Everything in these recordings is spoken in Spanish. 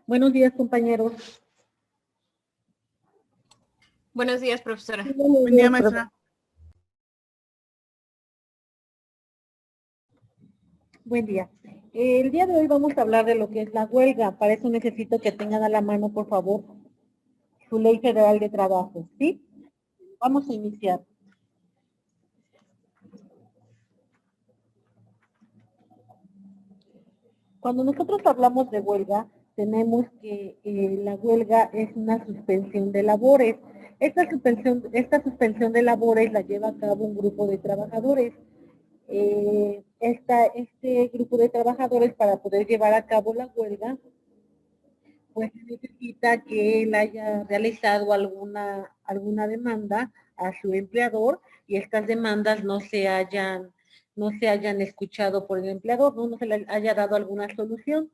Buenos días, compañeros. Buenos días, profesora. Buen día, maestra. Buen día. El día de hoy vamos a hablar de lo que es la huelga. Para eso necesito que tengan a la mano, por favor, su Ley Federal de Trabajo, ¿sí? Vamos a iniciar. Cuando nosotros hablamos de huelga, tenemos que la huelga es una suspensión de labores. Esta suspensión de labores la lleva a cabo un grupo de trabajadores. Este grupo de trabajadores, para poder llevar a cabo la huelga, pues necesita que él haya realizado alguna demanda a su empleador y estas demandas no se hayan escuchado por el empleador, no se le haya dado alguna solución.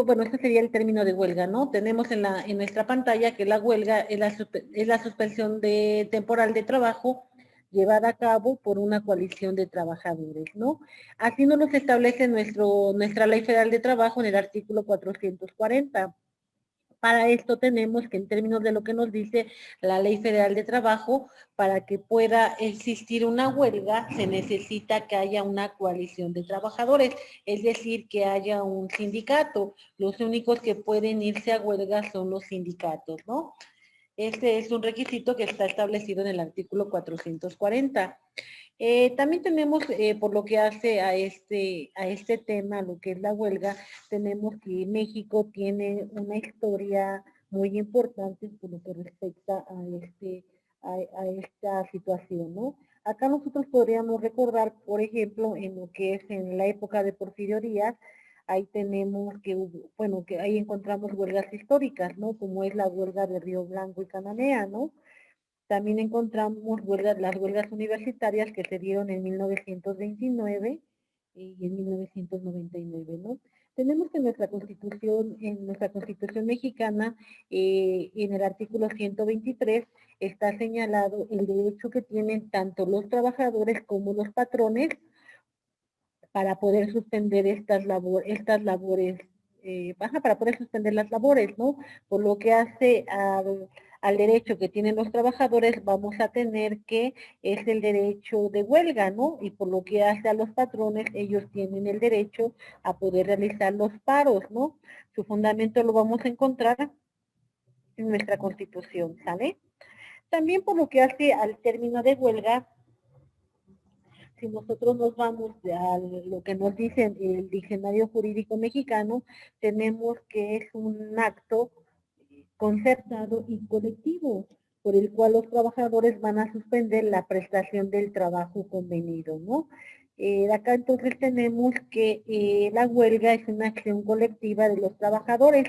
Bueno, este sería el término de huelga, ¿no? Tenemos en nuestra pantalla que la huelga es la suspensión temporal de trabajo llevada a cabo por una coalición de trabajadores, ¿no? Así nos lo establece nuestra Ley Federal de Trabajo en el artículo 440. Para esto tenemos que, en términos de lo que nos dice la Ley Federal de Trabajo, para que pueda existir una huelga, se necesita que haya una coalición de trabajadores, es decir, que haya un sindicato. Los únicos que pueden irse a huelga son los sindicatos, ¿no? Este es un requisito que está establecido en el artículo 440. También tenemos, por lo que hace a este tema, lo que es la huelga, tenemos que México tiene una historia muy importante por lo que respecta a esta situación, ¿no? Acá nosotros podríamos recordar, por ejemplo, en lo que es en la época de Porfirio Díaz, ahí tenemos que ahí encontramos huelgas históricas, ¿no? Como es la huelga de Río Blanco y Cananea, ¿no? También encontramos las huelgas universitarias que se dieron en 1929 y en 1999, ¿no? Tenemos que en nuestra Constitución mexicana, en el artículo 123, está señalado el derecho que tienen tanto los trabajadores como los patrones para poder suspender estas labores, para poder suspender las labores, ¿no? Por lo que hace al derecho que tienen los trabajadores, vamos a tener que es el derecho de huelga, ¿no? Y por lo que hace a los patrones, ellos tienen el derecho a poder realizar los paros, ¿no? Su fundamento lo vamos a encontrar en nuestra Constitución, ¿sale? También por lo que hace al término de huelga, si nosotros nos vamos a lo que nos dice el diccionario jurídico mexicano, tenemos que es un acto concertado y colectivo, por el cual los trabajadores van a suspender la prestación del trabajo convenido, ¿no? Acá entonces tenemos que la huelga es una acción colectiva de los trabajadores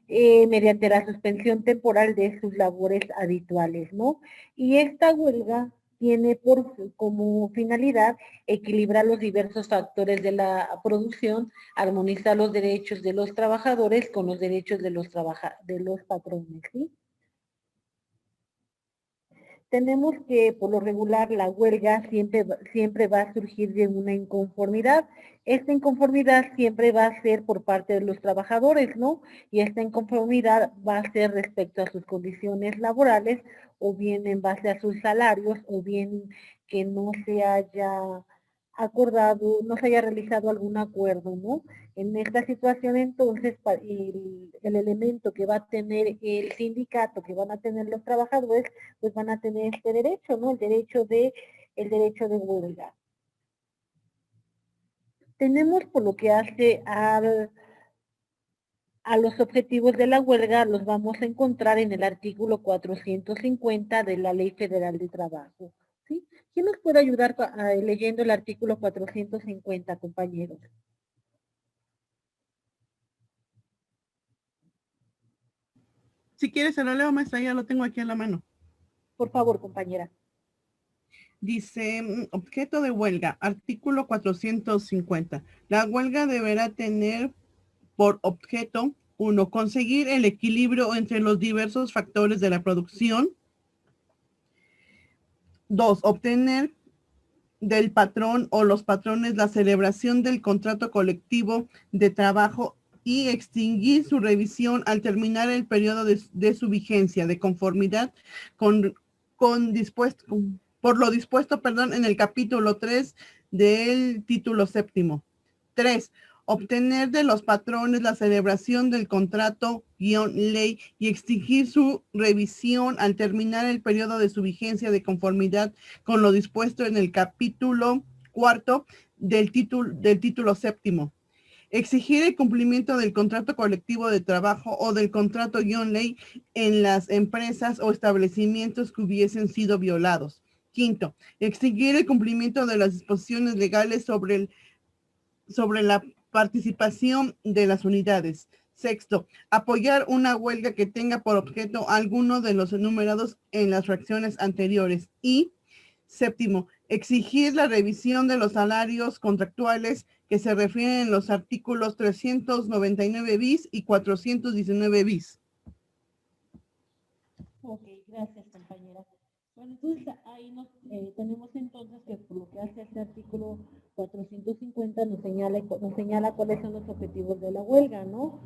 mediante la suspensión temporal de sus labores habituales, ¿no? Y esta huelga tiene como finalidad equilibrar los diversos factores de la producción, armonizar los derechos de los trabajadores con los derechos de los patrones, ¿sí? Tenemos que, por lo regular, la huelga siempre va a surgir de una inconformidad. Esta inconformidad siempre va a ser por parte de los trabajadores, ¿no? Y esta inconformidad va a ser respecto a sus condiciones laborales, o bien en base a sus salarios, o bien que no se haya acordado, no se haya realizado algún acuerdo, ¿no? En esta situación, entonces, el elemento que va a tener el sindicato, que van a tener los trabajadores, pues van a tener este derecho, ¿no? El derecho de huelga. Tenemos, por lo que hace a los objetivos de la huelga, los vamos a encontrar en el artículo 450 de la Ley Federal de Trabajo, ¿sí? ¿Quién nos puede ayudar leyendo el artículo 450, compañeros? Si quieres, se lo leo, maestra, ya lo tengo aquí en la mano. Por favor, compañera. Dice, objeto de huelga, artículo 450. La huelga deberá tener por objeto, 1, conseguir el equilibrio entre los diversos factores de la producción. 2, obtener del patrón o los patrones la celebración del contrato colectivo de trabajo y extinguir su revisión al terminar el periodo de su vigencia, de conformidad por lo dispuesto, en el capítulo 3 del título séptimo. 3. Obtener de los patrones la celebración del contrato-ley y exigir su revisión al terminar el periodo de su vigencia de conformidad con lo dispuesto en el capítulo 4 del título séptimo. Exigir el cumplimiento del contrato colectivo de trabajo o del contrato-ley en las empresas o establecimientos que hubiesen sido violados. 5. Exigir el cumplimiento de las disposiciones legales sobre la participación de las unidades. 6. Apoyar una huelga que tenga por objeto alguno de los enumerados en las fracciones anteriores. Y 7. Exigir la revisión de los salarios contractuales que se refieren en los artículos 399 bis y 419 bis. Ok, gracias, compañera. Bueno, entonces ahí tenemos entonces que por lo que hace este artículo 450 nos señala cuáles son los objetivos de la huelga, ¿no?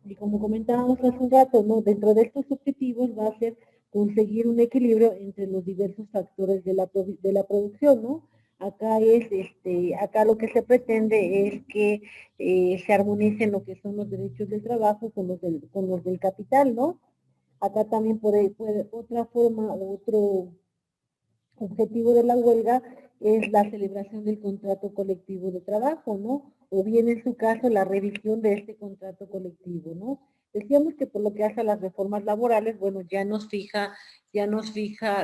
Y como comentábamos hace un rato, ¿no? Dentro de estos objetivos va a ser conseguir un equilibrio entre los diversos factores de la producción, ¿no? Acá lo que se pretende es que se armonicen lo que son los derechos del trabajo con los del capital, ¿no? Acá también puede otra forma, otro objetivo de la huelga es la celebración del contrato colectivo de trabajo, ¿no? O bien en su caso la revisión de este contrato colectivo, ¿no? Decíamos que por lo que hace a las reformas laborales, bueno, ya nos fija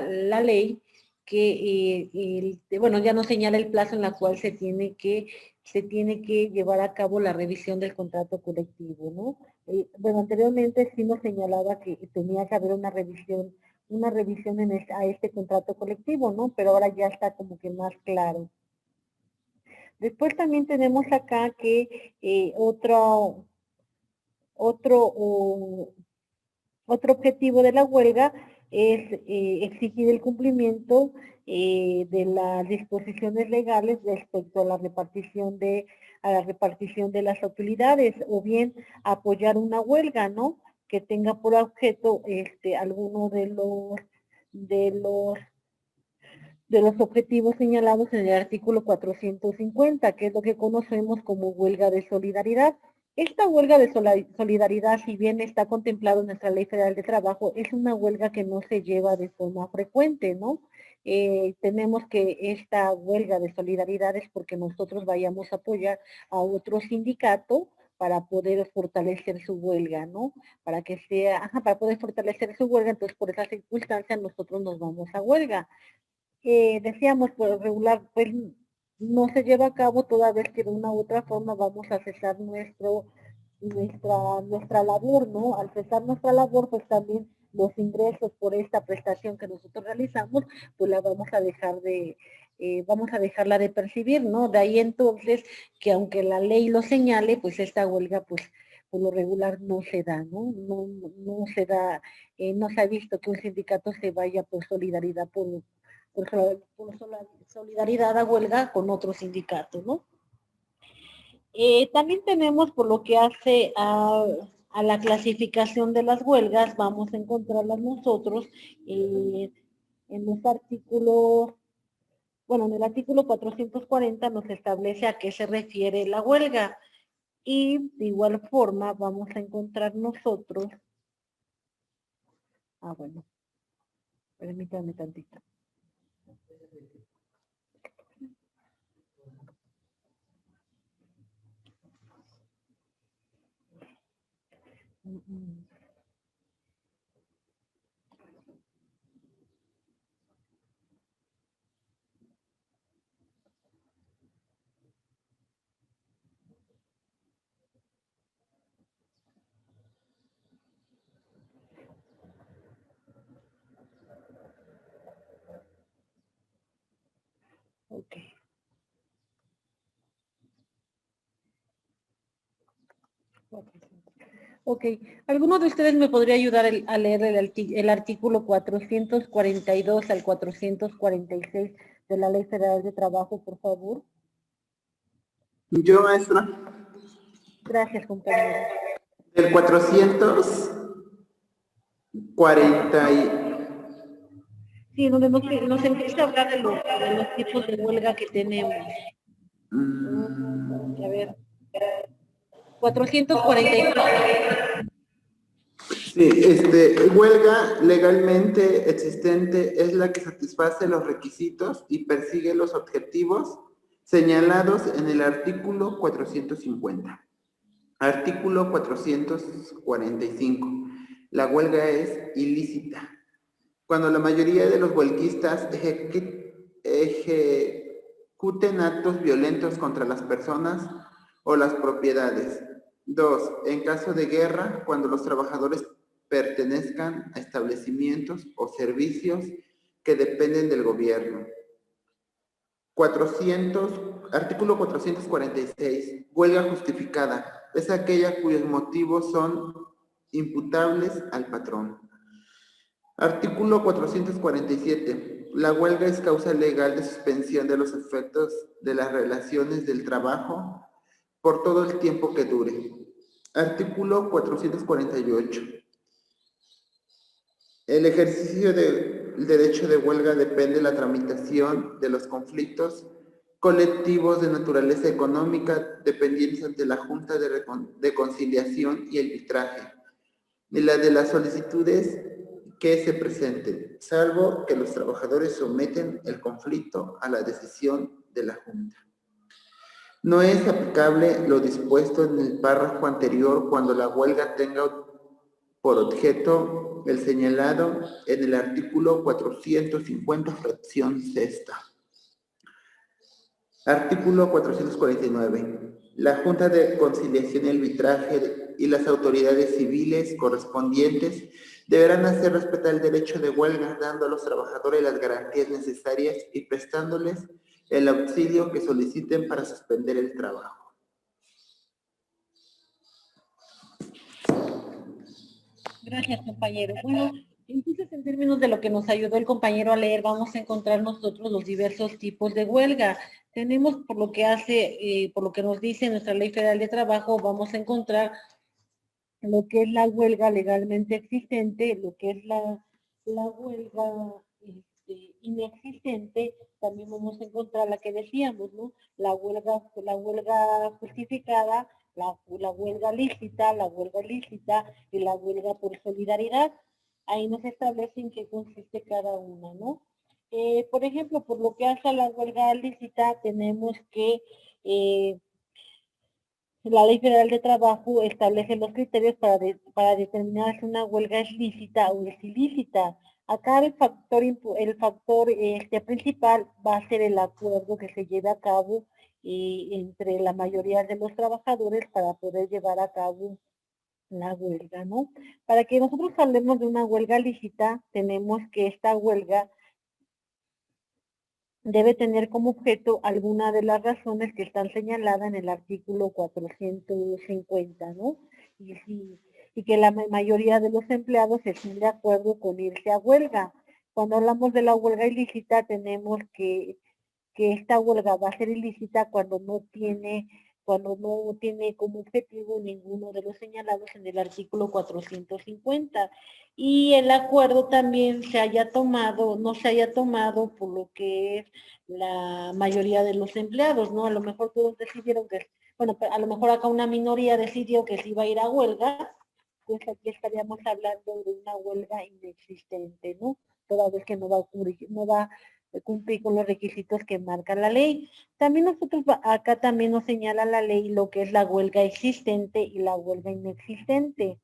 la ley que, bueno, ya nos señala el plazo en el cual se tiene que llevar a cabo la revisión del contrato colectivo, ¿no? Bueno, anteriormente sí nos señalaba que tenía que haber una revisión a este contrato colectivo, ¿no? Pero ahora ya está como que más claro. Después también tenemos acá que otro objetivo de la huelga es exigir el cumplimiento de las disposiciones legales respecto a la repartición de las utilidades, o bien apoyar una huelga, ¿no? Que tenga por objeto alguno de los objetivos señalados en el artículo 450, que es lo que conocemos como huelga de solidaridad. Esta huelga de solidaridad, si bien está contemplado en nuestra Ley Federal de Trabajo, es una huelga que no se lleva de forma frecuente, ¿no? Tenemos que esta huelga de solidaridad es porque nosotros vayamos a apoyar a otro sindicato para poder fortalecer su huelga, ¿no? Para poder fortalecer su huelga, entonces por esa circunstancia nosotros nos vamos a huelga. Decíamos, por regular, pues no se lleva a cabo toda vez que de una u otra forma vamos a cesar nuestra labor, ¿no? Al cesar nuestra labor, pues también los ingresos por esta prestación que nosotros realizamos, pues la vamos a dejarla de percibir, ¿no? De ahí entonces que aunque la ley lo señale, pues esta huelga, pues por lo regular no se da, ¿no? No se da, no se ha visto que un sindicato se vaya por solidaridad, por solidaridad a huelga con otro sindicato, ¿no? También tenemos por lo que hace a la clasificación de las huelgas, vamos a encontrarlas nosotros en los artículos, bueno, en el artículo 440 nos establece a qué se refiere la huelga, y de igual forma vamos a encontrar nosotros, bueno, permítanme tantito. Ok. Ok, ¿alguno de ustedes me podría ayudar a leer el artículo 442 al 446 de la Ley Federal de Trabajo, por favor? Yo, maestra. Gracias, compañero. El 440 Sí, donde nos empieza a hablar de los tipos de huelga que tenemos. A ver, 444. Sí, huelga legalmente existente es la que satisface los requisitos y persigue los objetivos señalados en el artículo 450. Artículo 445. La huelga es ilícita. Cuando la mayoría de los huelguistas ejecuten actos violentos contra las personas o las propiedades. 2. En caso de guerra, cuando los trabajadores pertenezcan a establecimientos o servicios que dependen del gobierno. Artículo 446. Huelga justificada. Es aquella cuyos motivos son imputables al patrón. Artículo 447. La huelga es causa legal de suspensión de los efectos de las relaciones del trabajo por todo el tiempo que dure. Artículo 448. El ejercicio del derecho de huelga depende de la tramitación de los conflictos colectivos de naturaleza económica dependientes ante la Junta de Conciliación y Arbitraje, y la de las solicitudes que se presenten, salvo que los trabajadores someten el conflicto a la decisión de la Junta. No es aplicable lo dispuesto en el párrafo anterior cuando la huelga tenga por objeto el señalado en el artículo 450, fracción sexta. Artículo 449. La Junta de Conciliación y Arbitraje y las autoridades civiles correspondientes deberán hacer respetar el derecho de huelga, dando a los trabajadores las garantías necesarias y prestándoles el auxilio que soliciten para suspender el trabajo. Gracias, compañero. Bueno, entonces en términos de lo que nos ayudó el compañero a leer, vamos a encontrar nosotros los diversos tipos de huelga. Tenemos, por lo que nos dice nuestra Ley Federal de Trabajo, vamos a encontrar lo que es la huelga legalmente existente, lo que es la huelga inexistente, también vamos a encontrar la que decíamos, ¿no? La huelga justificada, la huelga lícita, la huelga ilícita y la huelga por solidaridad. Ahí nos establecen qué consiste cada una, ¿no? Por ejemplo, por lo que hace a la huelga lícita, tenemos que la Ley Federal de Trabajo establece los criterios para determinar si una huelga es lícita o es ilícita. Acá el factor principal va a ser el acuerdo que se lleve a cabo entre la mayoría de los trabajadores para poder llevar a cabo la huelga, ¿no? Para que nosotros hablemos de una huelga lícita, tenemos que esta huelga debe tener como objeto alguna de las razones que están señaladas en el artículo 450, ¿no? Y que la mayoría de los empleados estén de acuerdo con irse a huelga. Cuando hablamos de la huelga ilícita, tenemos que esta huelga va a ser ilícita cuando no tiene como objetivo ninguno de los señalados en el artículo 450. Y el acuerdo también no se haya tomado por lo que es la mayoría de los empleados, ¿no? A lo mejor todos decidieron a lo mejor acá una minoría decidió que se iba a ir a huelga, pues aquí estaríamos hablando de una huelga inexistente, ¿no? Toda vez que no va a cumplir con los requisitos que marca la ley. También acá también nos señala la ley lo que es la huelga existente y la huelga inexistente.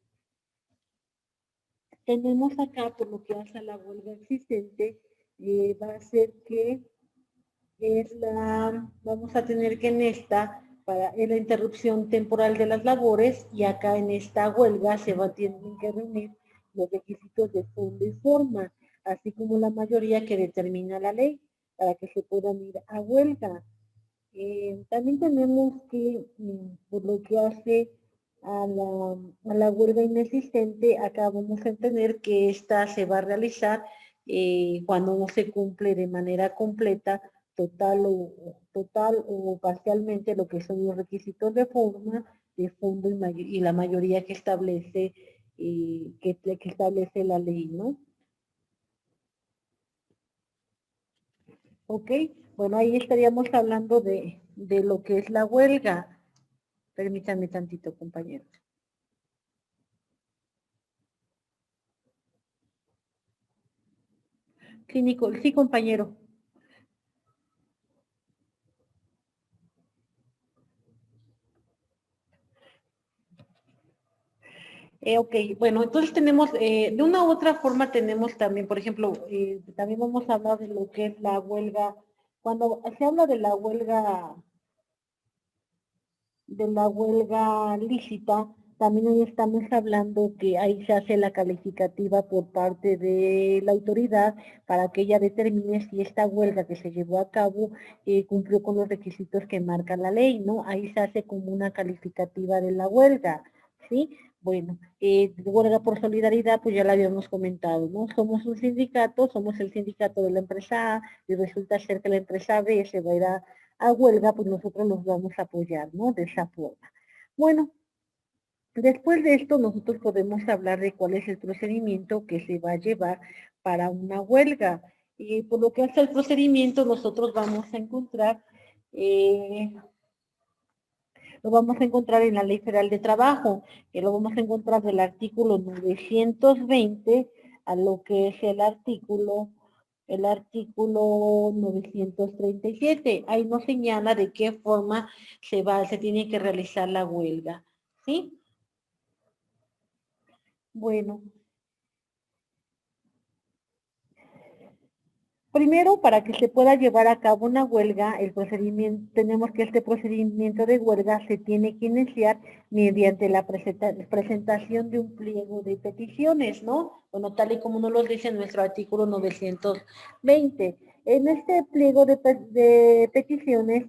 Tenemos acá, por lo que hace a la huelga existente, va a ser que vamos a tener que es la interrupción temporal de las labores, y acá en esta huelga tienen que reunir los requisitos de fondo y forma, así como la mayoría que determina la ley para que se puedan ir a huelga. También tenemos que, por lo que hace a la huelga inexistente, acá vamos a entender que esta se va a realizar cuando no se cumple de manera completa, total o parcialmente lo que son los requisitos de forma, de fondo y la mayoría que establece, que establece la ley, ¿no? Ok, bueno, ahí estaríamos hablando de lo que es la huelga. Permítanme tantito, compañeros. Clínico, sí, compañero. Ok, bueno, entonces tenemos, de una u otra forma tenemos también, por ejemplo, también vamos a hablar de lo que es la huelga. Cuando se habla de la huelga lícita, también ahí estamos hablando que ahí se hace la calificativa por parte de la autoridad para que ella determine si esta huelga que se llevó a cabo cumplió con los requisitos que marca la ley, ¿no? Ahí se hace como una calificativa de la huelga, ¿sí? Bueno, huelga por solidaridad, pues ya la habíamos comentado, ¿no? Somos un sindicato, somos el sindicato de la empresa A y resulta ser que la empresa B se va a ir a huelga, pues nosotros los vamos a apoyar, ¿no? De esa forma. Bueno, después de esto nosotros podemos hablar de cuál es el procedimiento que se va a llevar para una huelga. Y por lo que hace el procedimiento, nosotros vamos a encontrar, lo vamos a encontrar en la Ley Federal de Trabajo, que lo vamos a encontrar del artículo 920 a lo que es el artículo 937. Ahí nos señala de qué forma se tiene que realizar la huelga, ¿sí? Bueno, primero, para que se pueda llevar a cabo una huelga, el procedimiento, tenemos que este procedimiento de huelga se tiene que iniciar mediante la presentación de un pliego de peticiones, ¿no? Bueno, tal y como nos lo dice nuestro artículo 920. En este pliego de peticiones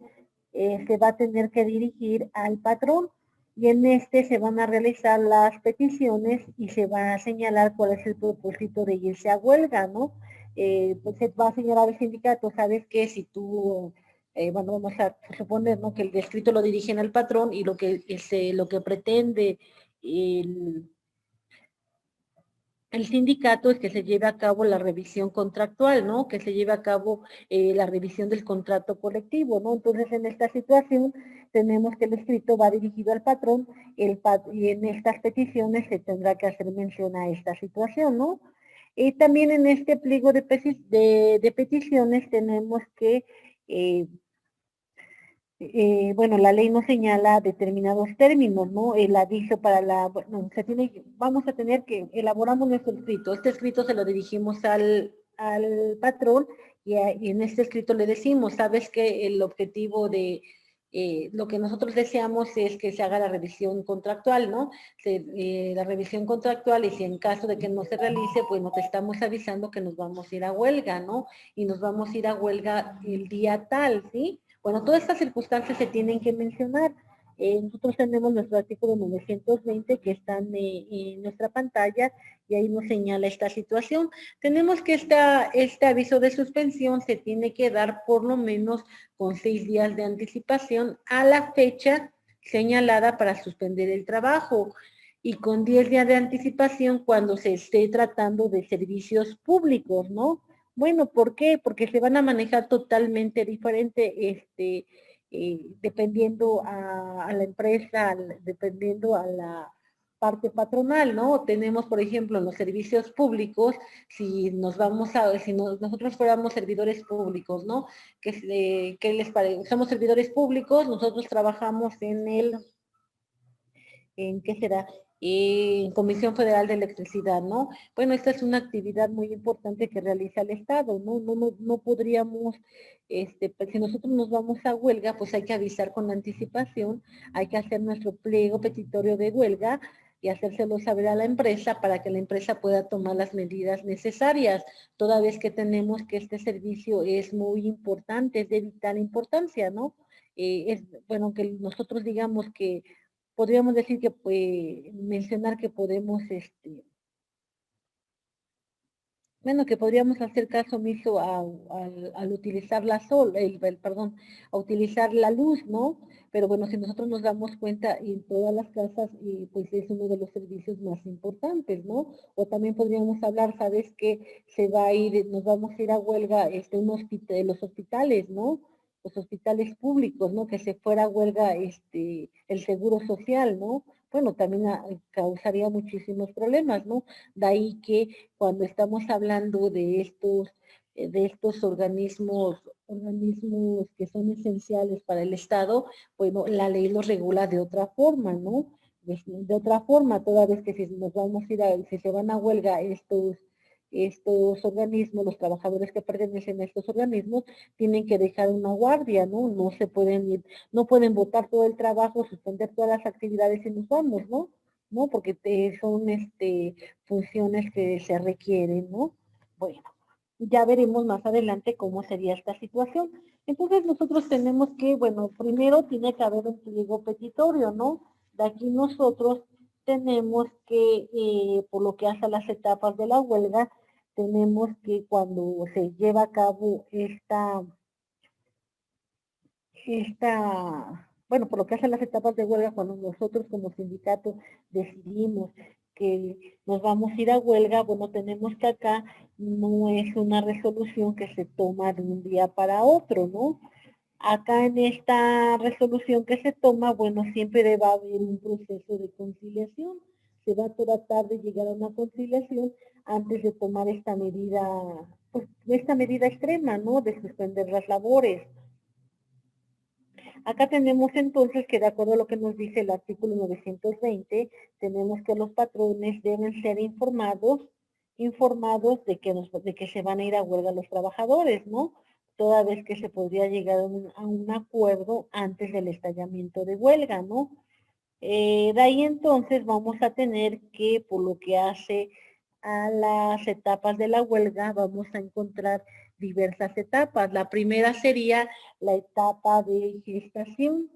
se va a tener que dirigir al patrón y en este se van a realizar las peticiones y se va a señalar cuál es el propósito de irse a huelga, ¿no? Pues se va a señalar al sindicato, sabes que si tú, bueno, vamos a suponer, ¿no? Que el escrito lo dirigen al patrón y lo que pretende el, el sindicato es que se lleve a cabo la revisión contractual, ¿no? Que se lleve a cabo la revisión del contrato colectivo, ¿no? Entonces, en esta situación, tenemos que el escrito va dirigido al patrón y en estas peticiones se tendrá que hacer mención a esta situación, ¿no? Y también en este pliego de peticiones tenemos que bueno, la ley nos señala determinados términos, ¿no? El aviso para bueno, vamos a tener que, elaboramos nuestro escrito. Este escrito se lo dirigimos al patrón y en este escrito le decimos, sabes que el objetivo de, lo que nosotros deseamos es que se haga la revisión contractual, ¿no? La revisión contractual y si en caso de que no se realice, pues nos estamos avisando que nos vamos a ir a huelga, ¿no? Y nos vamos a ir a huelga el día tal, ¿sí? Bueno, todas estas circunstancias se tienen que mencionar. Nosotros tenemos nuestro artículo 920 que está en nuestra pantalla y ahí nos señala esta situación. Tenemos que este aviso de suspensión se tiene que dar por lo menos con 6 días de anticipación a la fecha señalada para suspender el trabajo y con 10 días de anticipación cuando se esté tratando de servicios públicos, ¿no? Bueno, ¿por qué? Porque se van a manejar totalmente diferente, dependiendo a la empresa, dependiendo a la parte patronal, ¿no? Tenemos, por ejemplo, los servicios públicos, si nosotros fuéramos servidores públicos, ¿no? ¿Qué les parece? Somos servidores públicos, nosotros trabajamos ¿en qué será? En Comisión Federal de Electricidad, ¿no? Bueno, esta es una actividad muy importante que realiza el Estado, ¿no? No podríamos, pues, si nosotros nos vamos a huelga, pues hay que avisar con anticipación, hay que hacer nuestro pliego petitorio de huelga y hacérselo saber a la empresa para que la empresa pueda tomar las medidas necesarias, toda vez que tenemos que este servicio es muy importante, es de vital importancia, ¿no? Bueno, que nosotros digamos que podríamos decir que mencionar que podemos Bueno, que podríamos hacer caso omiso al utilizar perdón, a utilizar la luz, ¿no? Pero bueno, si nosotros nos damos cuenta en todas las casas, y pues es uno de los servicios más importantes, ¿no? O también podríamos hablar, ¿sabes? Que nos vamos a ir a huelga, los hospitales, ¿no? Los hospitales públicos, ¿no? Que se fuera a huelga, el seguro social, ¿no? Bueno, también causaría muchísimos problemas, ¿no? De ahí que cuando estamos hablando de estos organismos que son esenciales para el Estado, bueno, la ley los regula de otra forma, ¿no? De otra forma, toda vez que si nos vamos a ir si se van a huelga estos organismos, los trabajadores que pertenecen a estos organismos, tienen que dejar una guardia, ¿no? No se pueden ir, no pueden botar todo el trabajo, suspender todas las actividades y nos vamos, ¿no? ¿No? Porque son funciones que se requieren, ¿no? Bueno, ya veremos más adelante cómo sería esta situación. Entonces nosotros tenemos que, bueno, primero tiene que haber un pliego petitorio, ¿no? De aquí nosotros tenemos que, por lo que hace a las etapas de la huelga, tenemos que cuando se lleva a cabo bueno, por lo que hacen las etapas de huelga, cuando nosotros como sindicato decidimos que nos vamos a ir a huelga, bueno, tenemos que acá no es una resolución que se toma de un día para otro, ¿no? Acá en esta resolución que se toma, bueno, siempre va a haber un proceso de conciliación. Se va a tratar de llegar a una conciliación antes de tomar esta medida, pues, esta medida extrema, ¿no? De suspender las labores. Acá tenemos entonces que de acuerdo a lo que nos dice el artículo 920, tenemos que los patrones deben ser informados de que se van a ir a huelga los trabajadores, ¿no? Toda vez que se podría llegar a un acuerdo antes del estallamiento de huelga, ¿no? De ahí entonces vamos a tener que, por lo que hace a las etapas de la huelga, vamos a encontrar diversas etapas. La primera sería la etapa de gestación.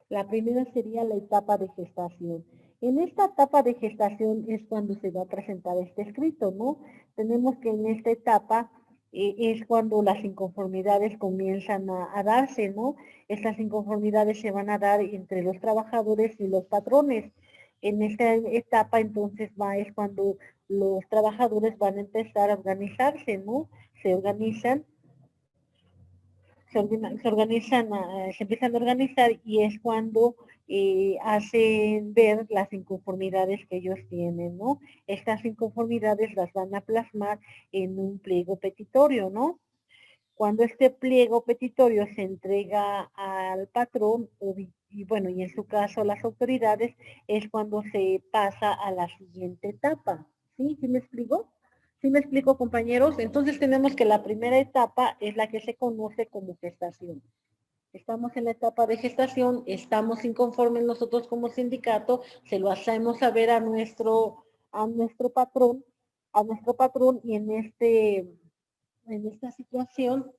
La primera sería la etapa de gestación. En esta etapa de gestación es cuando se va a presentar este escrito, ¿no? Tenemos que en esta etapa es cuando las inconformidades comienzan a darse, ¿no? Estas inconformidades se van a dar entre los trabajadores y los patrones. En esta etapa entonces es cuando los trabajadores van a empezar a organizarse, ¿no? Se organizan se empiezan a organizar y es cuando hacen ver las inconformidades que ellos tienen, ¿no? Estas inconformidades las van a plasmar en un pliego petitorio, ¿no? Cuando este pliego petitorio se entrega al patrón, y bueno, y en su caso a las autoridades, es cuando se pasa a la siguiente etapa. ¿Sí? ¿Sí me explico? ¿Sí me explico, compañeros? Entonces tenemos que la primera etapa es la que se conoce como gestación. Estamos en la etapa de gestación, estamos inconformes nosotros como sindicato, se lo hacemos saber a nuestro patrón, y en esta situación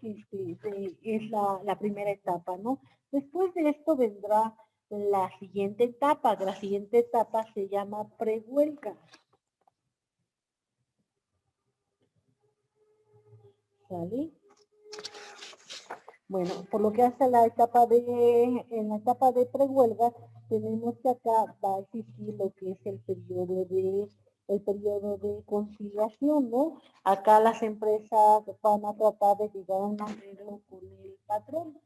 es la primera etapa, ¿no? Después de esto vendrá la siguiente etapa. La siguiente etapa se llama prehuelga. ¿Sale? Bueno, por lo que hace en la etapa de prehuelga, tenemos que acá va a existir lo que es el periodo de conciliación, ¿no? Acá las empresas van a tratar de llegar a un arreglo con el patrón,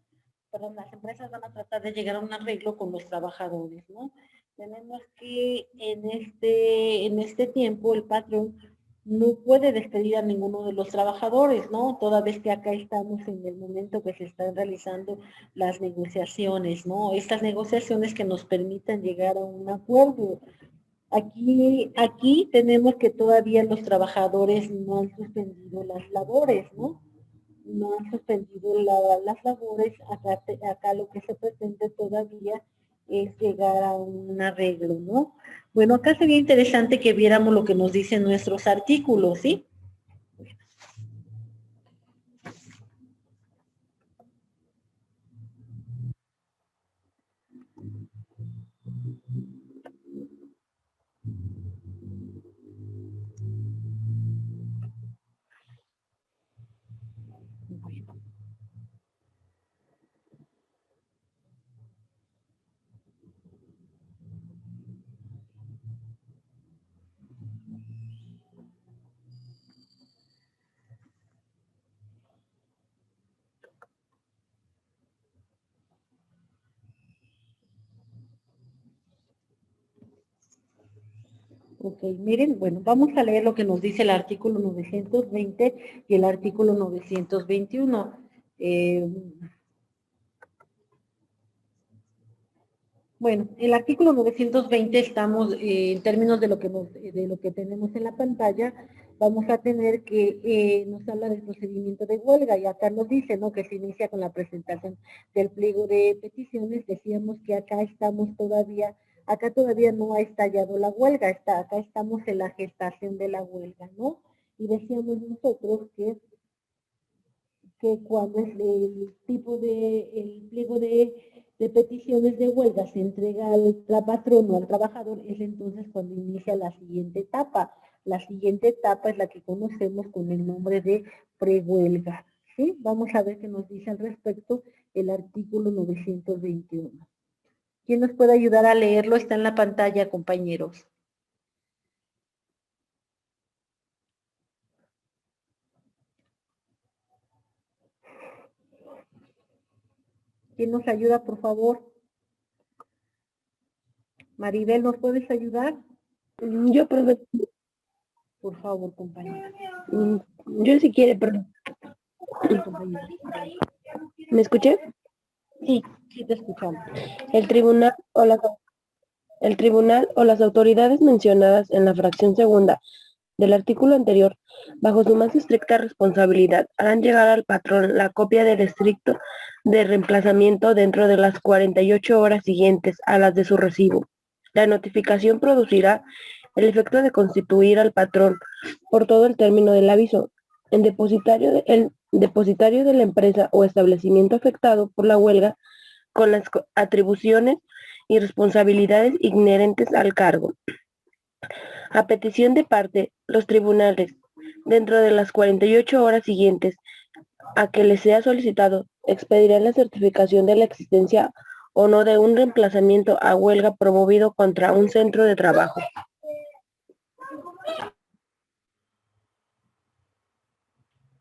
perdón, las empresas van a tratar de llegar a un arreglo con los trabajadores, ¿no? Tenemos que en este tiempo el patrón no puede despedir a ninguno de los trabajadores, ¿no? Toda vez que acá estamos en el momento que se están realizando las negociaciones, ¿no? Estas negociaciones que nos permitan llegar a un acuerdo. Aquí tenemos que todavía los trabajadores no han suspendido las labores, ¿no? No han suspendido las labores, acá lo que se pretende todavía es llegar a un arreglo, ¿no? Bueno, acá sería interesante que viéramos lo que nos dicen nuestros artículos, ¿sí? Ok, miren, bueno, vamos a leer lo que nos dice el artículo 920 y el artículo 921. Bueno, el artículo 920 estamos en términos de lo que tenemos en la pantalla, vamos a tener que nos habla del procedimiento de huelga y acá nos dice, ¿no?, que se inicia con la presentación del pliego de peticiones. Decíamos que acá todavía no ha estallado la huelga, acá estamos en la gestación de la huelga, ¿no? Y decíamos nosotros que cuando es el pliego de peticiones de huelga se entrega al patrón o al trabajador, es entonces cuando inicia la siguiente etapa. La siguiente etapa es la que conocemos con el nombre de prehuelga, ¿sí? Vamos a ver qué nos dice al respecto el artículo 921. ¿Quién nos puede ayudar a leerlo? Está en la pantalla, compañeros. ¿Quién nos ayuda, por favor? Maribel, ¿nos puedes ayudar? Yo, profe. Por favor, compañera. Yo si quiere, pero... Sí, compañera. ¿Me escuché? Sí, sí te escuchamos. El tribunal o las autoridades mencionadas en la fracción segunda del artículo anterior, bajo su más estricta responsabilidad, harán llegar al patrón la copia del estricto de reemplazamiento dentro de las 48 horas siguientes a las de su recibo. La notificación producirá el efecto de constituir al patrón por todo el término del aviso el depositario de la empresa o establecimiento afectado por la huelga con las atribuciones y responsabilidades inherentes al cargo. A petición de parte, los tribunales, dentro de las 48 horas siguientes a que les sea solicitado, expedirán la certificación de la existencia o no de un reemplazamiento a huelga promovido contra un centro de trabajo.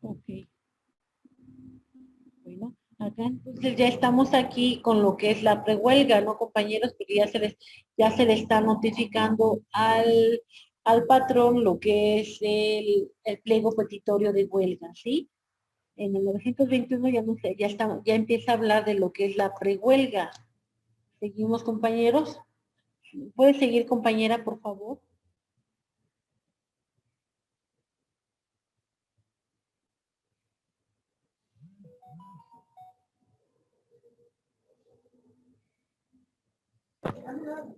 Ok. Bueno, acá entonces ya estamos aquí con lo que es la prehuelga, ¿no, compañeros? Porque ya se le está notificando al patrón lo que es el pliego petitorio de huelga, ¿sí? En el 921 ya no sé, ya empieza a hablar de lo que es la prehuelga. ¿Seguimos, compañeros? ¿Puede seguir, compañera, por favor?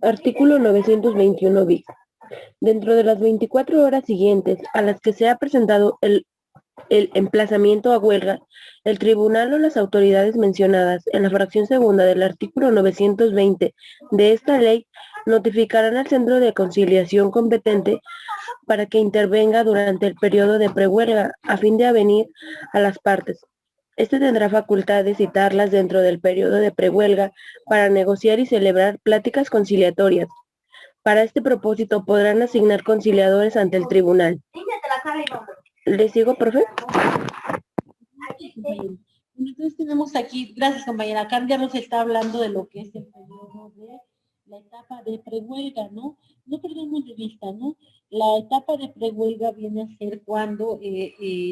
Artículo 921 bis. Dentro de las 24 horas siguientes a las que se ha presentado el emplazamiento a huelga, el tribunal o las autoridades mencionadas en la fracción segunda del artículo 920 de esta ley notificarán al centro de conciliación competente para que intervenga durante el periodo de prehuelga a fin de avenir a las partes. Este tendrá facultad de citarlas dentro del periodo de prehuelga para negociar y celebrar pláticas conciliatorias. Para este propósito podrán asignar conciliadores ante el tribunal. ¿Le sigo, profe? Entonces tenemos aquí, gracias compañera, acá ya nos está hablando de lo que es el periodo de la etapa de prehuelga, ¿no? No perdamos de vista, ¿no? La etapa de prehuelga viene a ser cuando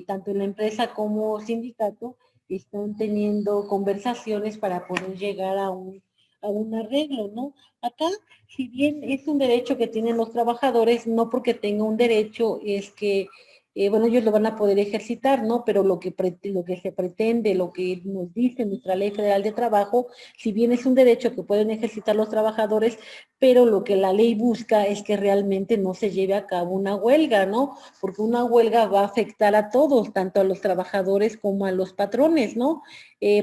tanto la empresa como sindicato están teniendo conversaciones para poder llegar a un arreglo, ¿no? Acá, si bien es un derecho que tienen los trabajadores, no porque tenga un derecho es que bueno, ellos lo van a poder ejercitar, ¿no? Pero lo que se pretende, lo que nos dice nuestra Ley Federal de Trabajo, si bien es un derecho que pueden ejercitar los trabajadores, pero lo que la ley busca es que realmente no se lleve a cabo una huelga, ¿no? Porque una huelga va a afectar a todos, tanto a los trabajadores como a los patrones, ¿no?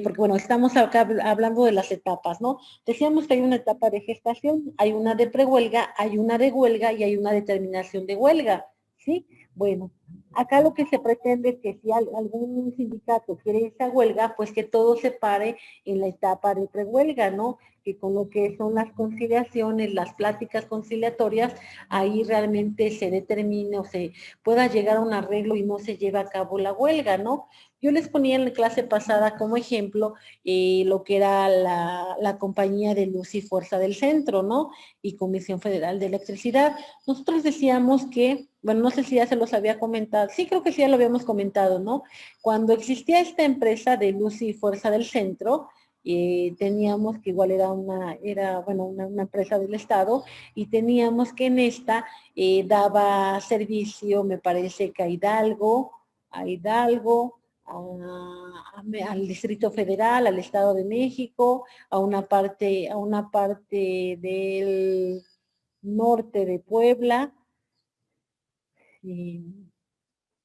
Porque, bueno, estamos acá hablando de las etapas, ¿no? Decíamos que hay una etapa de gestación, hay una de prehuelga, hay una de huelga y hay una determinación de huelga, ¿sí? Bueno, Acá lo que se pretende es que si algún sindicato quiere irse a huelga, pues que todo se pare en la etapa de prehuelga, ¿no? Que con lo que son las conciliaciones, las pláticas conciliatorias, ahí realmente se determine o se pueda llegar a un arreglo y no se lleve a cabo la huelga, ¿no? Yo les ponía en la clase pasada como ejemplo lo que era la compañía de luz y fuerza del centro, ¿no? Y Comisión Federal de Electricidad. Nosotros decíamos que, bueno, no sé si ya se los había comentado, sí creo que sí ya lo habíamos comentado, ¿no? Cuando existía esta empresa de luz y fuerza del centro, teníamos que igual una empresa del Estado, y teníamos que en esta daba servicio, me parece que a Hidalgo, al Distrito Federal, al Estado de México, a una parte del norte de Puebla, y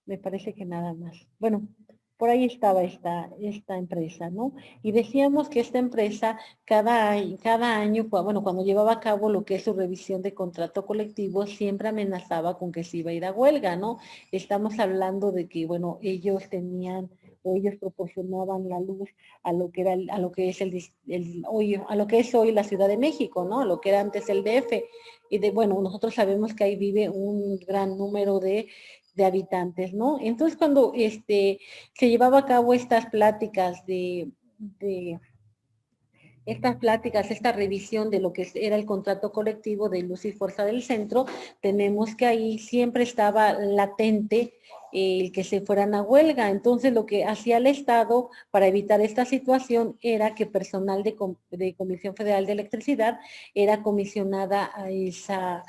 me parece que nada más. Bueno, por ahí estaba esta empresa, ¿no? Y decíamos que esta empresa cada año, bueno, cuando llevaba a cabo lo que es su revisión de contrato colectivo, siempre amenazaba con que se iba a ir a huelga, ¿no? Estamos hablando de que, bueno, ellos tenían o ellos proporcionaban la luz a lo que era, a lo que es a lo que es hoy la Ciudad de México, ¿no? A lo que era antes el DF. Y bueno, nosotros sabemos que ahí vive un gran número de habitantes, ¿no? Entonces, cuando se llevaba a cabo estas pláticas esta revisión de lo que era el contrato colectivo de luz y fuerza del centro, tenemos que ahí siempre estaba latente el que se fueran a huelga. Entonces, lo que hacía el Estado para evitar esta situación era que personal de Comisión Federal de Electricidad era comisionada a esa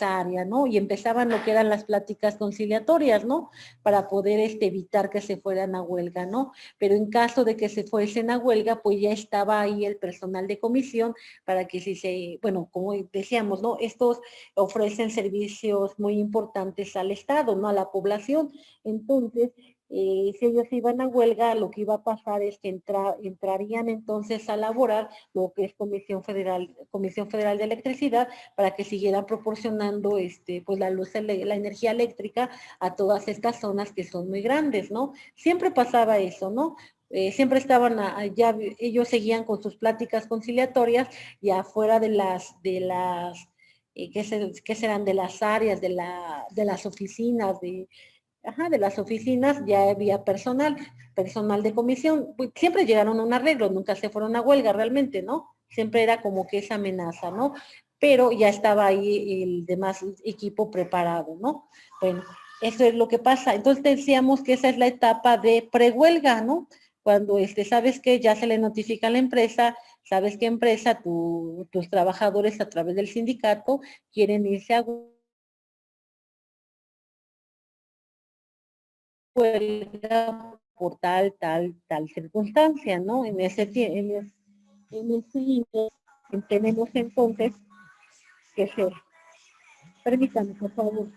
área, ¿no? Y empezaban lo que eran las pláticas conciliatorias, ¿no? Para poder evitar que se fueran a huelga, ¿no? Pero en caso de que se fuesen a huelga, pues ya estaba ahí el personal de comisión para que bueno, como decíamos, ¿no? Estos ofrecen servicios muy importantes al Estado, ¿no? A la población. Entonces, si ellos iban a huelga, lo que iba a pasar es que entrarían entonces a laborar lo que es Comisión Federal de Electricidad, para que siguieran proporcionando pues la luz, la energía eléctrica a todas estas zonas que son muy grandes, ¿no? Siempre pasaba eso, ¿no? Siempre estaban allá, ellos seguían con sus pláticas conciliatorias y afuera ¿qué serán? De las áreas, de las oficinas, de las oficinas ya había personal de comisión. Pues, siempre llegaron a un arreglo, nunca se fueron a huelga realmente, ¿no? Siempre era como que esa amenaza, ¿no? Pero ya estaba ahí el demás equipo preparado, ¿no? Bueno, eso es lo que pasa. Entonces decíamos que esa es la etapa de prehuelga, ¿no? Cuando sabes que ya se le notifica a la empresa, sabes qué empresa, tus trabajadores a través del sindicato quieren irse a huelga por tal circunstancia, ¿no? En ese índice tenemos entonces que ser. Permítame, por favor.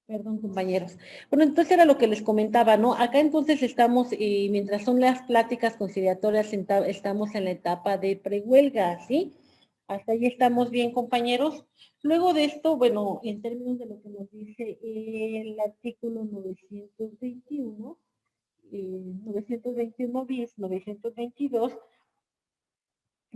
Perdón, compañeros. Bueno, entonces era lo que les comentaba, ¿no? Acá entonces estamos, mientras son las pláticas conciliatorias, estamos en la etapa de prehuelga, ¿sí? Hasta ahí estamos bien, compañeros. Luego de esto, bueno, en términos de lo que nos dice el artículo 921 bis, 922,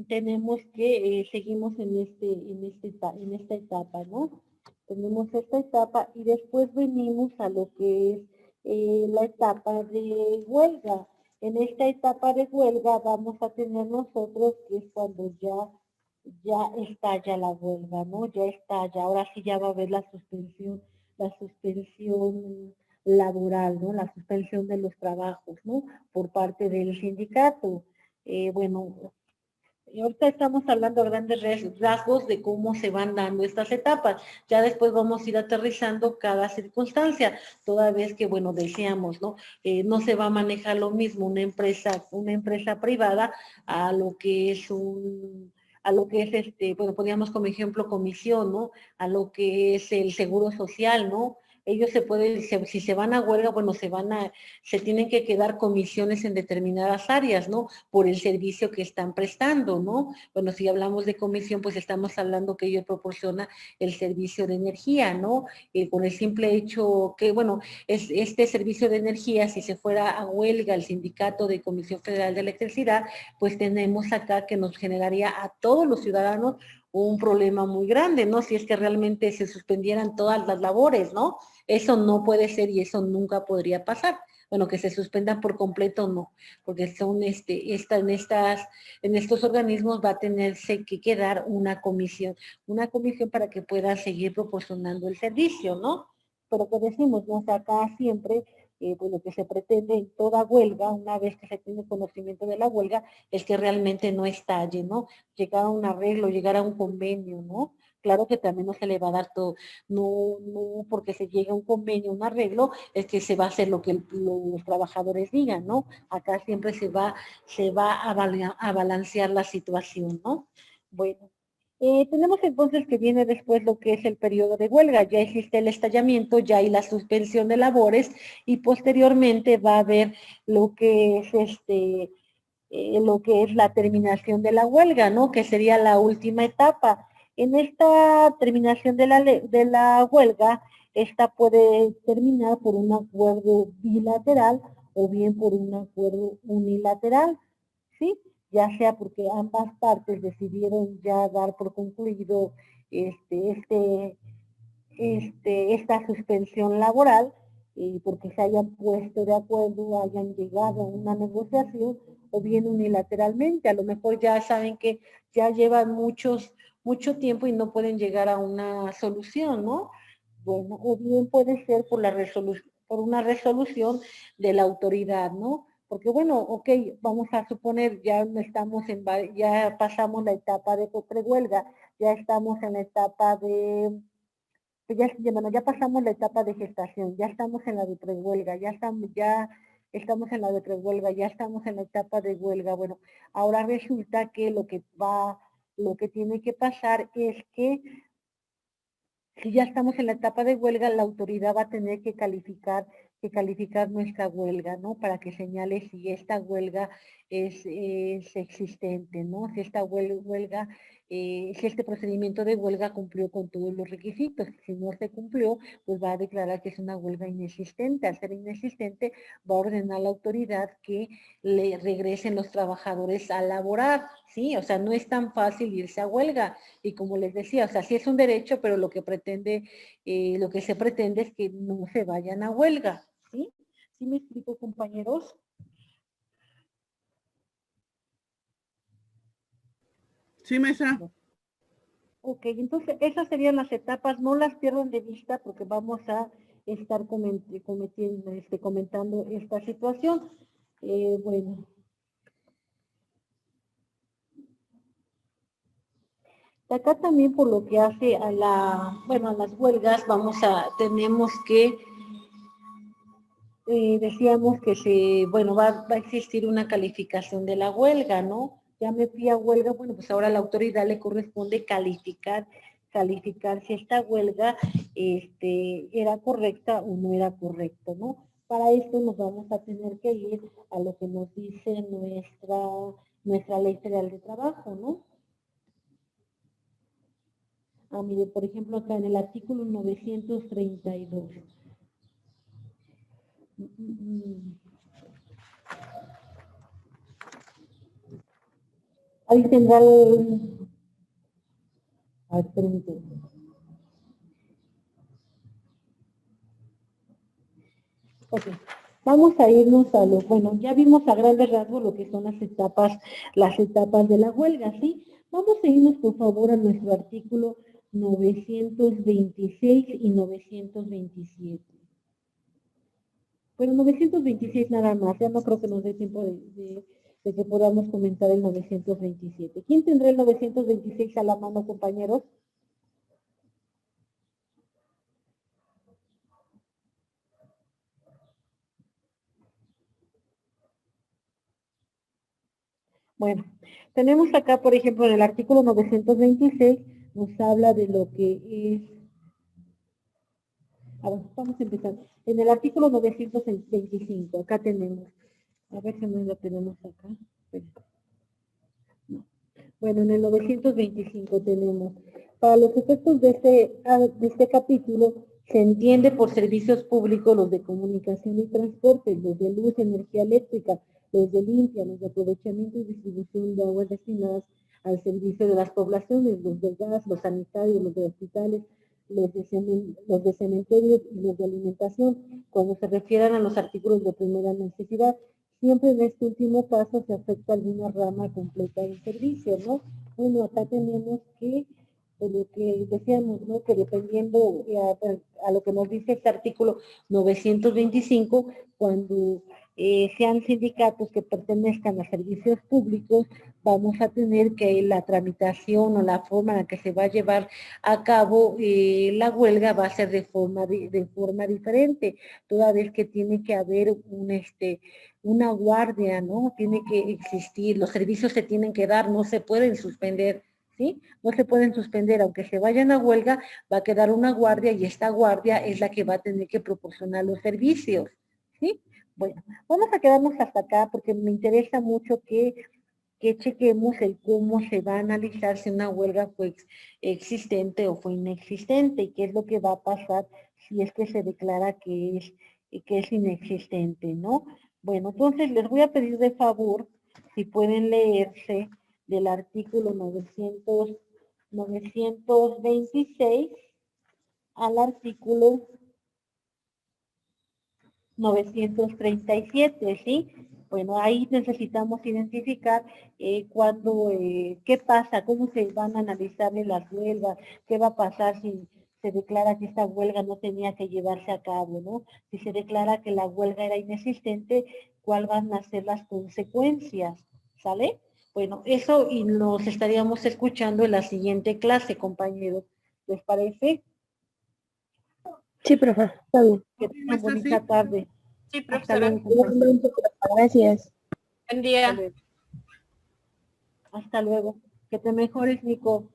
tenemos que, seguimos en esta etapa, ¿no? Tenemos esta etapa y después venimos a lo que es la etapa de huelga. En esta etapa de huelga vamos a tener nosotros que es cuando ya estalla la huelga, ¿no? Ya estalla, ahora sí ya va a haber la suspensión laboral, ¿no? La suspensión de los trabajos, ¿no? Por parte del sindicato. Bueno, y ahorita estamos hablando a grandes rasgos de cómo se van dando estas etapas. Ya después vamos a ir aterrizando cada circunstancia, toda vez que, bueno, decíamos, ¿no? No se va a manejar lo mismo una empresa privada a lo que es bueno, poníamos como ejemplo comisión, ¿no? A lo que es el seguro social, ¿no? Ellos si se van a huelga, bueno, se tienen que quedar comisiones en determinadas áreas, ¿no? Por el servicio que están prestando, ¿no? Bueno, si hablamos de comisión, pues estamos hablando que ellos proporciona el servicio de energía, ¿no? Con el simple hecho que, bueno, este servicio de energía, si se fuera a huelga el sindicato de Comisión Federal de Electricidad, pues tenemos acá que nos generaría a todos los ciudadanos un problema muy grande, ¿no? Si es que realmente se suspendieran todas las labores, ¿no? Eso no puede ser y eso nunca podría pasar. Bueno, que se suspendan por completo, no, porque son en estos organismos va a tenerse que quedar una comisión para que pueda seguir proporcionando el servicio, ¿no? Pero que decimos, ¿no? O sea, acá siempre, pues lo que se pretende en toda huelga, una vez que se tiene conocimiento de la huelga, es que realmente no estalle, ¿no? Llegar a un arreglo, llegar a un convenio, ¿no? Claro que también no se le va a dar todo, no porque se llegue a un convenio, un arreglo, es que se va a hacer lo que los trabajadores digan, ¿no? Acá siempre se va a balancear la situación, ¿no? Bueno, tenemos entonces que viene después lo que es el periodo de huelga, ya existe el estallamiento, ya hay la suspensión de labores y posteriormente va a haber lo que es lo que es la terminación de la huelga, ¿no? Que sería la última etapa. En esta terminación de la huelga, esta puede terminar por un acuerdo bilateral o bien por un acuerdo unilateral, ¿sí? Ya sea porque ambas partes decidieron ya dar por concluido esta suspensión laboral porque se hayan puesto de acuerdo, hayan llegado a una negociación o bien unilateralmente. A lo mejor ya saben que ya llevan mucho tiempo y no pueden llegar a una solución, ¿no? Bueno, o bien puede ser por una resolución de la autoridad, ¿no? Porque bueno, ok, vamos a suponer ya no estamos ya pasamos la etapa de prehuelga, ya estamos en la etapa bueno, ya pasamos la etapa de gestación, ya estamos en la de prehuelga, ya estamos en la de prehuelga, ya estamos en la etapa de huelga. Bueno, ahora resulta que lo que tiene que pasar es que si ya estamos en la etapa de huelga, la autoridad va a tener que calificar nuestra huelga, ¿no? Para que señale si esta huelga es existente, ¿no? Si esta huelga, si este procedimiento de huelga cumplió con todos los requisitos. Si no se cumplió, pues va a declarar que es una huelga inexistente. Al ser inexistente, va a ordenar a la autoridad que le regresen los trabajadores a laborar, ¿sí? O sea, no es tan fácil irse a huelga. Y como les decía, o sea, sí es un derecho, pero lo que se pretende es que no se vayan a huelga, ¿sí? ¿Sí me explico, compañeros? Sí, maestra. Ok, entonces esas serían las etapas, no las pierdan de vista porque vamos a estar comentando esta situación. Bueno. Acá también por lo que hace a las huelgas, tenemos que, decíamos que va a existir una calificación de la huelga, ¿no? Ya me fui a huelga, bueno, pues ahora a la autoridad le corresponde calificar si esta huelga, era correcta o no era correcto, ¿no? Para esto nos vamos a tener que ir a lo que nos dice nuestra Ley Federal de Trabajo, ¿no? Mire, por ejemplo, acá en el artículo 932. Ahí tendrá el... A ver, permíteme. Ok, vamos a irnos a lo, bueno, ya vimos a grandes rasgos lo que son las etapas de la huelga, ¿sí? Vamos a irnos, por favor, a nuestro artículo 926 y 927. Bueno, 926 nada más, ya no creo que nos dé tiempo de que podamos comentar el 927. ¿Quién tendrá el 926 a la mano, compañeros? Bueno, tenemos acá, por ejemplo, en el artículo 926, nos habla de lo que es... A ver, vamos a empezar. En el artículo 925, acá tenemos... A ver si no lo tenemos acá. No. Bueno, en el 925 tenemos... Para los efectos de este capítulo, se entiende por servicios públicos los de comunicación y transporte, los de luz, energía eléctrica, los de limpia, los de aprovechamiento y distribución de aguas destinadas al servicio de las poblaciones, los de gas, los sanitarios, los de hospitales, los de cementerios y los de alimentación, cuando se refieran a los artículos de primera necesidad. Siempre en este último caso se afecta alguna rama completa del servicio, ¿no? Bueno, acá tenemos que, por lo que decíamos, ¿no? Que dependiendo a lo que nos dice este artículo 925, cuando sean sindicatos que pertenezcan a servicios públicos, vamos a tener que la tramitación o la forma en la que se va a llevar a cabo la huelga va a ser de forma diferente, toda vez que tiene que haber una guardia, ¿no? Tiene que existir, los servicios se tienen que dar, no se pueden suspender, ¿sí? No se pueden suspender, aunque se vayan a huelga, va a quedar una guardia y esta guardia es la que va a tener que proporcionar los servicios, ¿sí? Bueno, vamos a quedarnos hasta acá porque me interesa mucho que chequemos el cómo se va a analizar si una huelga fue existente o fue inexistente y qué es lo que va a pasar si es que se declara que es inexistente, ¿no? Bueno, entonces les voy a pedir de favor si pueden leerse del artículo 926 al artículo 937, ¿sí? Bueno, ahí necesitamos identificar qué pasa, cómo se van a analizar las huelgas, qué va a pasar si se declara que esta huelga no tenía que llevarse a cabo, ¿no? Si se declara que la huelga era inexistente, ¿cuáles van a ser las consecuencias? ¿Sale? Bueno, eso y nos estaríamos escuchando en la siguiente clase, compañeros. ¿Les parece? Sí, profe, está bien. Que tengan bonita tarde. Sí, Hasta profesora. luego, compañeros. Gracias. Buen Hasta día. luego. Hasta luego. Que te mejores, Nico.